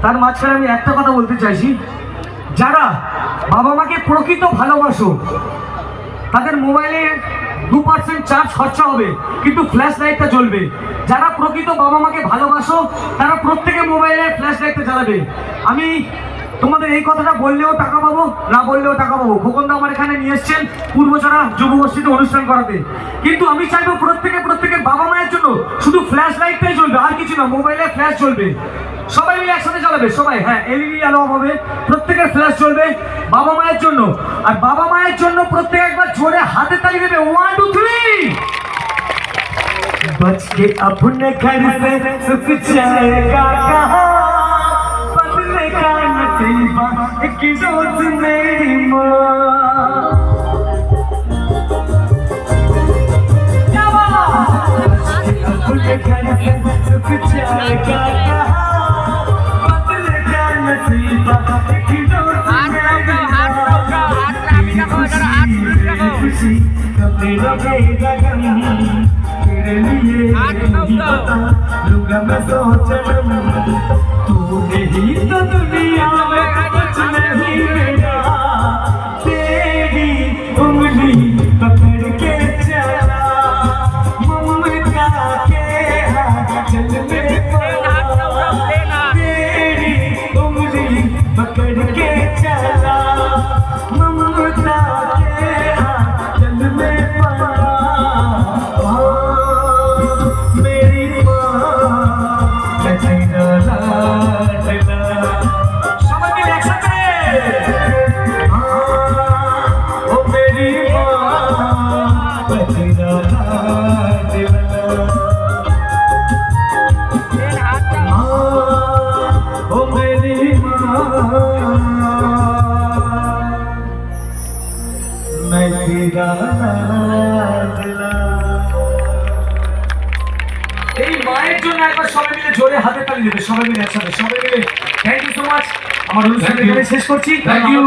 তার মাঝখানে আমি একটা কথা বলতে চাইছি, যারা বাবা মাকে প্রকৃত ভালোবাসো তাদের মোবাইলে 2% চার্জ খরচা হবে কিন্তু ফ্ল্যাশ লাইটটা জ্বলবে। যারা প্রকৃত বাবা মাকে ভালোবাসো তারা প্রত্যেকে মোবাইলে ফ্ল্যাশ লাইটটা জ্বালাবে। আমি তোমাদের এই কথাটা বললেও টাকা পাবো, না বললেও টাকা পাবো। খোকনদা আমার এখানে নিয়ে এসছেন পূর্বচরা যুবগোষ্ঠীতে অনুষ্ঠান করাতে, কিন্তু আমি চাইবো প্রত্যেকের বাবা মায়ের জন্য শুধু ফ্ল্যাশ লাইটটাই জ্বলবে, আর কিছু না। মোবাইলে ফ্ল্যাশ জ্বলবে, সবাই মিলে একসাথে জ্বালাবে, সবাই। হ্যাঁ, এলইডি আলো হবে, প্রত্যেকের ফ্ল্যাশ জ্বলবে বাবা মায়ের জন্য। আর বাবা মায়ের জন্য প্রত্যেক একবার জোরে হাতে তালি দেবে। 1 2 3। बच के अपने घर से सुख जाएगा कहाँ, बदले का नसीबा एक रोज मेरी माँ। अपने घर से सुख जाएगा कहाँ, बदले का नसीबा एक रोज मेरी माँ। खुशी कभी रहेगा गम, तेरे लिए नहीं पता लूंगा मैं सोचना, तूने ही तो दुनिया में कुछ नहीं मेरा, तेरी उंगली पकड़ के चला, ममता के आंचल में पला, तेरी उंगली पकड़ के चला, ममता के आंचल में पला। এই মায়ের জন্য একবার সবাই মিলে জোরে হাতে তালি দেবে, সবাই মিলে একসাথে, সবাই মিলে। Thank you so much. আমার অনুষ্ঠান এখানে শেষ করছি। Thank you.